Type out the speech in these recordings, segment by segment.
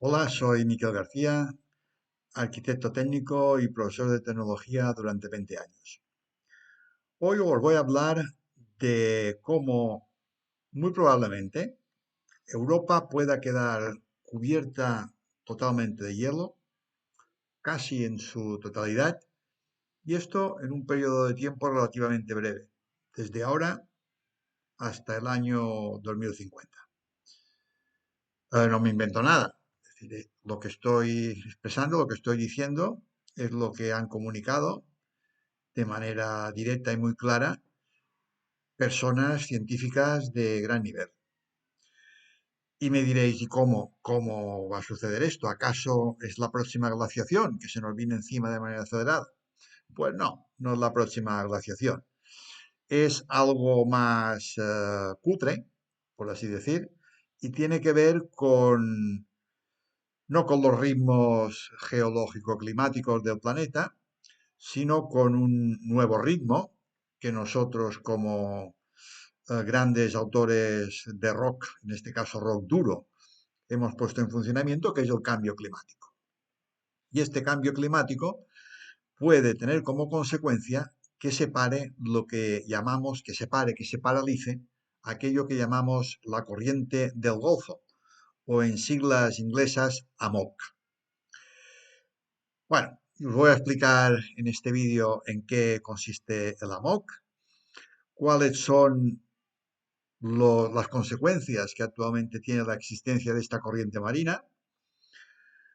Hola, soy Miquel García, arquitecto técnico y profesor de tecnología durante 20 años. Hoy os voy a hablar de cómo muy probablemente Europa pueda quedar cubierta totalmente de hielo, casi en su totalidad, y esto en un periodo de tiempo relativamente breve, desde ahora hasta el año 2050. No me invento nada. Es decir, lo que estoy expresando, lo que estoy diciendo, es lo que han comunicado de manera directa y muy clara personas científicas de gran nivel. Y me diréis, ¿y cómo va a suceder esto? ¿Acaso es la próxima glaciación que se nos viene encima de manera acelerada? Pues no es la próxima glaciación. Es algo más cutre, por así decir, y tiene que ver no con los ritmos geológico-climáticos del planeta, sino con un nuevo ritmo que nosotros como grandes autores de rock, en este caso rock duro, hemos puesto en funcionamiento, que es el cambio climático. Y este cambio climático puede tener como consecuencia que separe lo que llamamos, que se paralice aquello que llamamos la corriente del Golfo, o en siglas inglesas AMOC. Bueno, os voy a explicar en este vídeo en qué consiste el AMOC, cuáles son las consecuencias que actualmente tiene la existencia de esta corriente marina,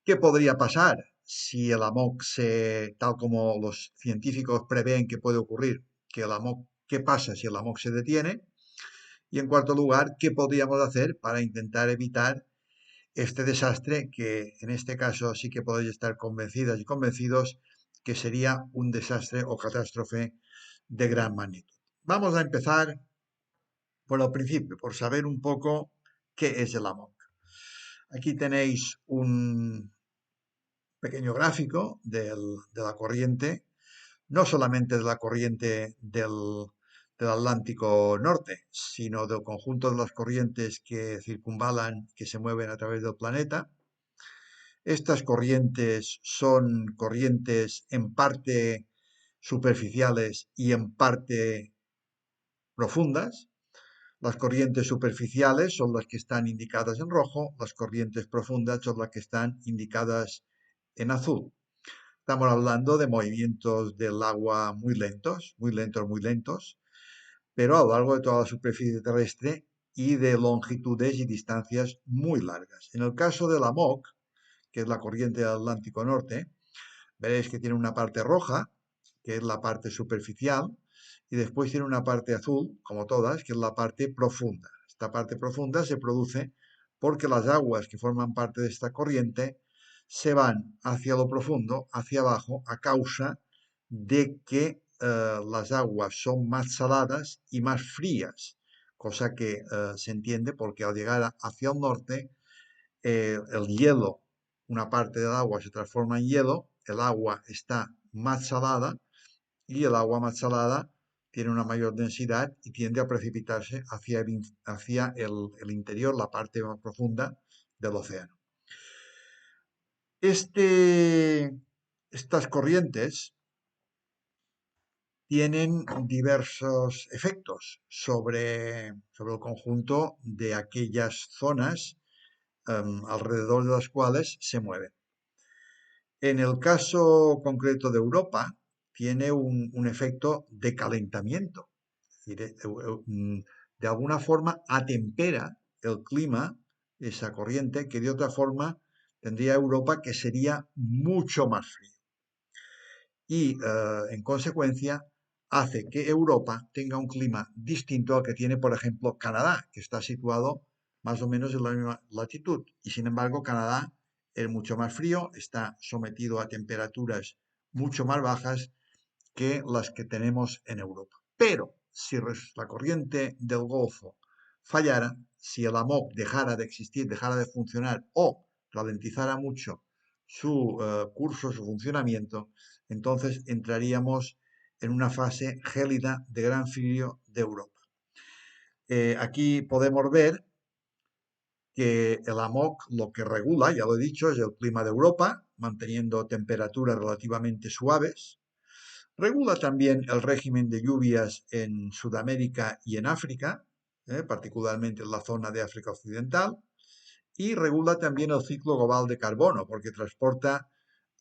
qué podría pasar si el AMOC tal como los científicos prevén que puede ocurrir, qué pasa si el AMOC se detiene, y en cuarto lugar, qué podríamos hacer para intentar evitar este desastre que en este caso sí que podéis estar convencidas y convencidos que sería un desastre o catástrofe de gran magnitud. Vamos a empezar por el principio, por saber un poco qué es el AMOC. Aquí tenéis un pequeño gráfico de la corriente, no solamente de la corriente del Atlántico Norte, sino del conjunto de las corrientes que circunvalan, que se mueven a través del planeta. Estas corrientes son corrientes en parte superficiales y en parte profundas. Las corrientes superficiales son las que están indicadas en rojo, las corrientes profundas son las que están indicadas en azul. Estamos hablando de movimientos del agua muy lentos, muy lentos, pero a lo largo de toda la superficie terrestre y de longitudes y distancias muy largas. En el caso de la MOC, que es la corriente del Atlántico Norte, veréis que tiene una parte roja, que es la parte superficial, y después tiene una parte azul, como todas, que es la parte profunda. Esta parte profunda se produce porque las aguas que forman parte de esta corriente se van hacia lo profundo, hacia abajo, a causa de que las aguas son más saladas y más frías, cosa que se entiende porque al llegar hacia el norte, el hielo, una parte del agua se transforma en hielo, el agua está más salada y el agua más salada tiene una mayor densidad y tiende a precipitarse hacia el interior, la parte más profunda del océano. Estas corrientes tienen diversos efectos sobre el conjunto de aquellas zonas alrededor de las cuales se mueven. En el caso concreto de Europa, tiene un efecto de calentamiento. Es decir, de alguna forma atempera el clima, esa corriente, que de otra forma tendría Europa que sería mucho más frío. Y en consecuencia hace que Europa tenga un clima distinto al que tiene, por ejemplo, Canadá, que está situado más o menos en la misma latitud. Y sin embargo, Canadá es mucho más frío, está sometido a temperaturas mucho más bajas que las que tenemos en Europa. Pero si la corriente del Golfo fallara, si el AMOC dejara de existir, dejara de funcionar o ralentizara mucho su curso, su funcionamiento, entonces entraríamos en una fase gélida de gran frío de Europa. Aquí podemos ver que el AMOC lo que regula, ya lo he dicho, es el clima de Europa, manteniendo temperaturas relativamente suaves. Regula también el régimen de lluvias en Sudamérica y en África, particularmente en la zona de África Occidental, y regula también el ciclo global de carbono, porque transporta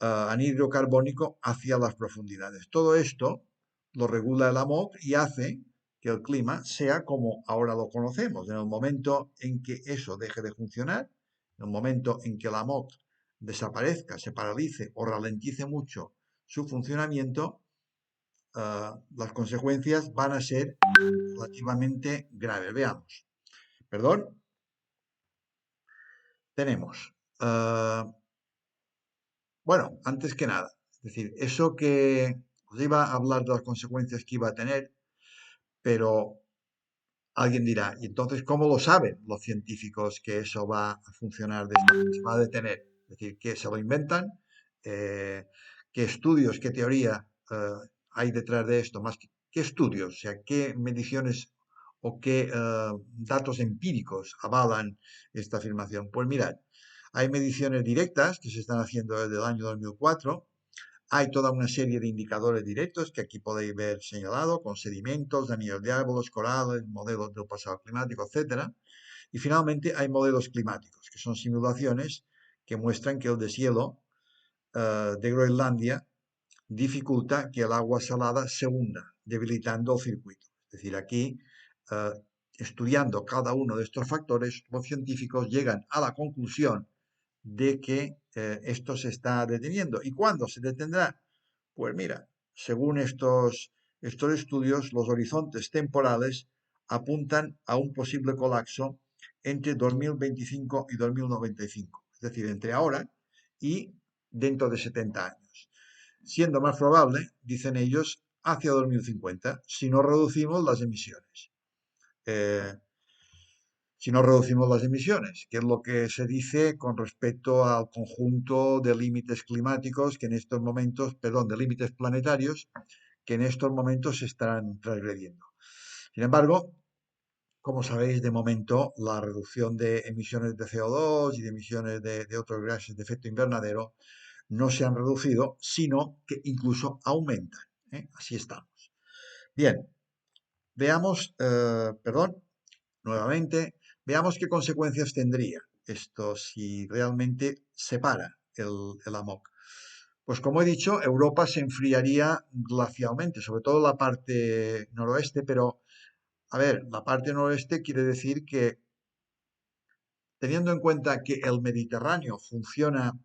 anhídrido carbónico hacia las profundidades. Todo esto lo regula el AMOC y hace que el clima sea como ahora lo conocemos. En el momento en que eso deje de funcionar, en el momento en que el AMOC desaparezca, se paralice o ralentice mucho su funcionamiento, las consecuencias van a ser relativamente graves. Veamos. Perdón. Tenemos, bueno, antes que nada, es decir, eso que os iba a hablar de las consecuencias que iba a tener, pero alguien dirá, ¿y entonces cómo lo saben los científicos que eso va a funcionar de esta manera, se va a detener? Es decir, que se lo inventan, qué estudios, qué teoría hay detrás de esto, más qué estudios, o sea, qué mediciones o qué datos empíricos avalan esta afirmación. Pues mirad, hay mediciones directas que se están haciendo desde el año 2004. Hay toda una serie de indicadores directos que aquí podéis ver señalado, con sedimentos, anillos de árboles, corales, modelos del pasado climático, etcétera. Y finalmente hay modelos climáticos, que son simulaciones que muestran que el deshielo de Groenlandia dificulta que el agua salada se hunda, debilitando el circuito. Es decir, aquí, eh, estudiando cada uno de estos factores, los científicos llegan a la conclusión de que esto se está deteniendo. ¿Y cuándo se detendrá? Pues mira, según estos estudios, los horizontes temporales apuntan a un posible colapso entre 2025 y 2095, es decir, entre ahora y dentro de 70 años. Siendo más probable, dicen ellos, hacia 2050, si no reducimos las emisiones. Eh, si no reducimos las emisiones, que es lo que se dice con respecto al conjunto de límites climáticos que en estos momentos, perdón, de límites planetarios que en estos momentos se están transgrediendo. Sin embargo, como sabéis, de momento la reducción de emisiones de CO2 y de emisiones de otros gases de efecto invernadero no se han reducido, sino que incluso aumentan. Así estamos. Bien, veamos, perdón, nuevamente, veamos qué consecuencias tendría esto si realmente se para el AMOC. Pues como he dicho, Europa se enfriaría glacialmente, sobre todo la parte noroeste, pero a ver, la parte noroeste quiere decir que teniendo en cuenta que el Mediterráneo funciona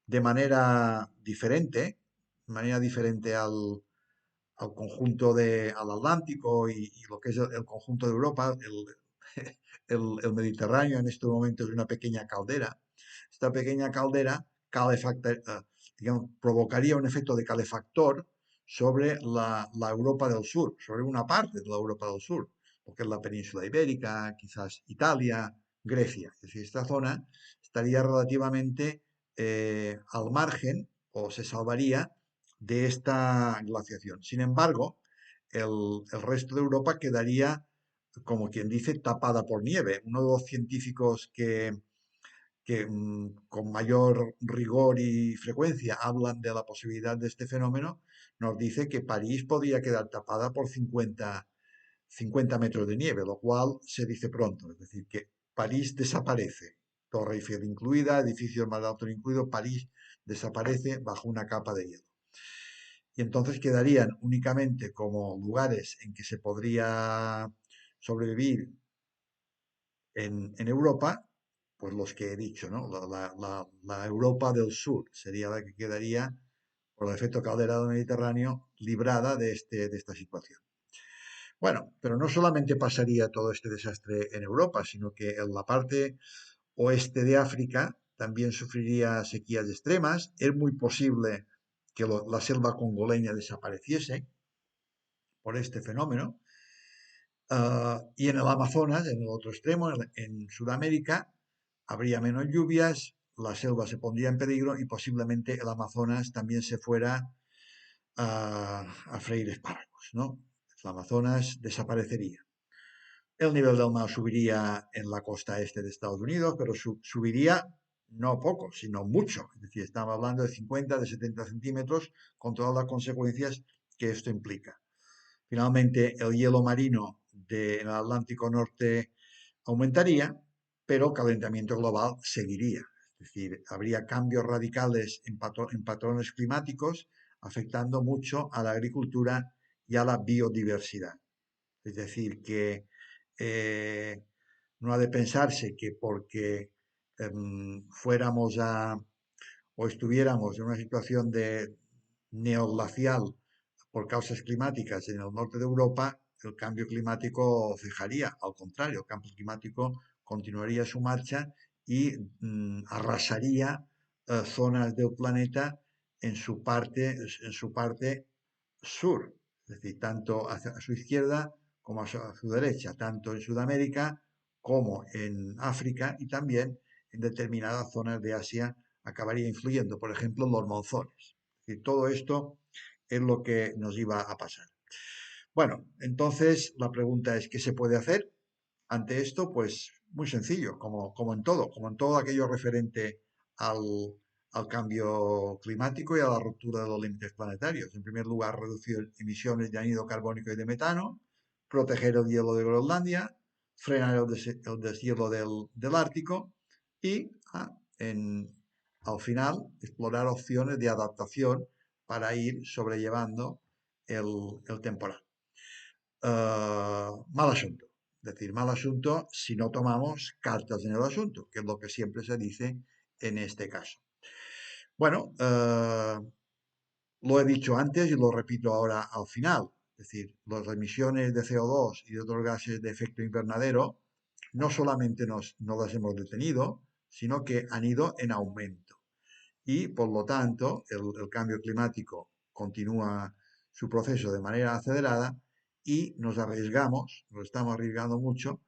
de manera diferente al conjunto al Atlántico y lo que es el conjunto de Europa, el Mediterráneo en este momento es una pequeña caldera. Esta pequeña caldera digamos, provocaría un efecto de calefactor sobre la Europa del Sur, sobre una parte de la Europa del Sur, lo que es la península ibérica, quizás Italia, Grecia. Es decir, esta zona estaría relativamente al margen o se salvaría de esta glaciación. Sin embargo, el resto de Europa quedaría, como quien dice, tapada por nieve. Uno de los científicos que con mayor rigor y frecuencia hablan de la posibilidad de este fenómeno, nos dice que París podría quedar tapada por 50 metros de nieve, lo cual se dice pronto, es decir, que París desaparece, Torre Eiffel incluida, edificios más altos incluidos, París desaparece bajo una capa de hielo. Y entonces quedarían únicamente como lugares en que se podría sobrevivir en Europa, pues los que he dicho, ¿no? La Europa del Sur sería la que quedaría, por el efecto caldera del Mediterráneo, librada de esta situación. Bueno, pero no solamente pasaría todo este desastre en Europa, sino que en la parte oeste de África también sufriría sequías extremas. Es muy posible que la selva congoleña desapareciese por este fenómeno. Y en el Amazonas, en el otro extremo, en Sudamérica, habría menos lluvias, la selva se pondría en peligro y posiblemente el Amazonas también se fuera a freír espárragos, ¿no? El Amazonas desaparecería. El nivel del mar subiría en la costa este de Estados Unidos, pero subiría no poco, sino mucho. Es decir, estamos hablando de 50, de 70 centímetros, con todas las consecuencias que esto implica. Finalmente, el hielo marino del Atlántico Norte aumentaría, pero el calentamiento global seguiría. Es decir, habría cambios radicales en patrones climáticos, afectando mucho a la agricultura y a la biodiversidad. Es decir, que no ha de pensarse que porque fuéramos o estuviéramos en una situación de neoglacial por causas climáticas en el norte de Europa, el cambio climático cejaría. Al contrario, el cambio climático continuaría su marcha y arrasaría zonas del planeta en su parte sur, es decir, tanto hacia su izquierda como a su derecha, tanto en Sudamérica como en África y también en determinadas zonas de Asia acabaría influyendo, por ejemplo, los monzones. Es decir, todo esto es lo que nos iba a pasar. Bueno, entonces la pregunta es, ¿qué se puede hacer ante esto? Pues muy sencillo, como en todo aquello referente al, al cambio climático y a la ruptura de los límites planetarios. En primer lugar, reducir emisiones de anhídrido carbónico y de metano, proteger el hielo de Groenlandia, frenar el deshielo del Ártico y, al final, explorar opciones de adaptación para ir sobrellevando el temporal. Mal asunto. Es decir, mal asunto si no tomamos cartas en el asunto, que es lo que siempre se dice en este caso. Bueno, lo he dicho antes y lo repito ahora al final. Es decir, las emisiones de CO2 y de otros gases de efecto invernadero no solamente no las hemos detenido, sino que han ido en aumento. Y por lo tanto, el cambio climático continúa su proceso de manera acelerada y nos estamos arriesgando mucho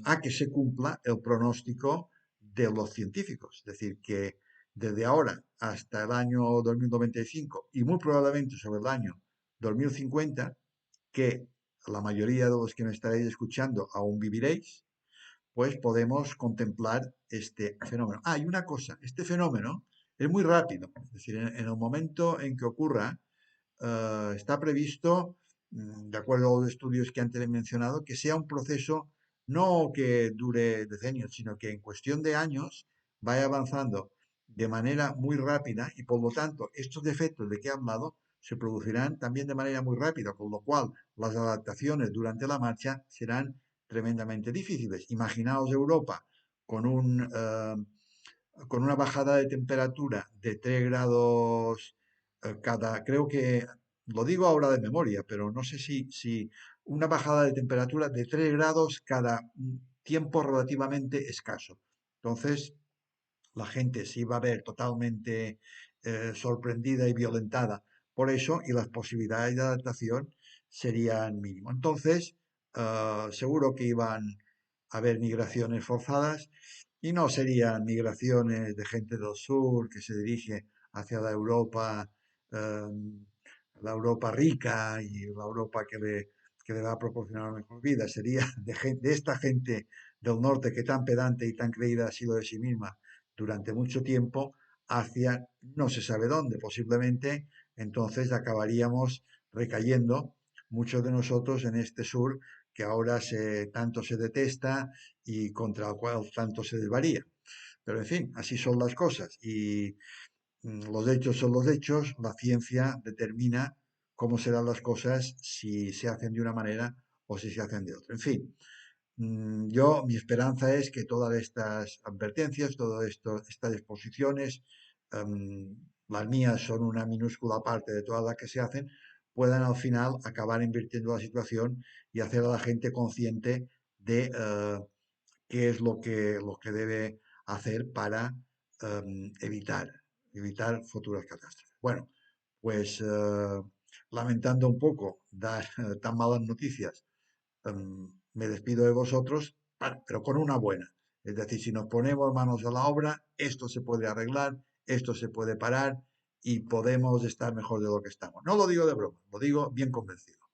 a que se cumpla el pronóstico de los científicos. Es decir, que desde ahora hasta el año 2095 y muy probablemente sobre el año 2050, que la mayoría de los que me estaréis escuchando aún viviréis, pues podemos contemplar este fenómeno. Ah, y una cosa, este fenómeno es muy rápido, es decir, en el momento en que ocurra, está previsto, de acuerdo a los estudios que antes he mencionado, que sea un proceso no que dure decenios, sino que en cuestión de años vaya avanzando de manera muy rápida y por lo tanto estos defectos de que he hablado se producirán también de manera muy rápida, con lo cual las adaptaciones durante la marcha serán tremendamente difíciles. Imaginaos Europa con con una bajada de temperatura de 3 grados creo que, lo digo ahora de memoria, pero no sé si una bajada de temperatura de 3 grados cada tiempo relativamente escaso. Entonces, la gente se iba a ver totalmente sorprendida y violentada por eso y las posibilidades de adaptación serían mínimas. Entonces, seguro que iban a haber migraciones forzadas y no serían migraciones de gente del sur que se dirige hacia eh, la Europa rica y la Europa que le va a proporcionar una mejor vida. Sería de esta gente del norte que tan pedante y tan creída ha sido de sí misma durante mucho tiempo hacia no se sabe dónde. Posiblemente entonces acabaríamos recayendo muchos de nosotros en este sur que ahora tanto se detesta y contra el cual tanto se desvaría. Pero en fin, así son las cosas y los hechos son los hechos, la ciencia determina cómo serán las cosas si se hacen de una manera o si se hacen de otra. En fin, mi esperanza es que todas estas advertencias, todas estas exposiciones, las mías son una minúscula parte de todas las que se hacen, puedan al final acabar invirtiendo la situación y hacer a la gente consciente de qué es lo que debe hacer para evitar futuras catástrofes. Bueno, pues lamentando un poco dar tan malas noticias, me despido de vosotros, pero con una buena. Es decir, si nos ponemos manos a la obra, esto se puede arreglar, esto se puede parar y podemos estar mejor de lo que estamos. No lo digo de broma, lo digo bien convencido.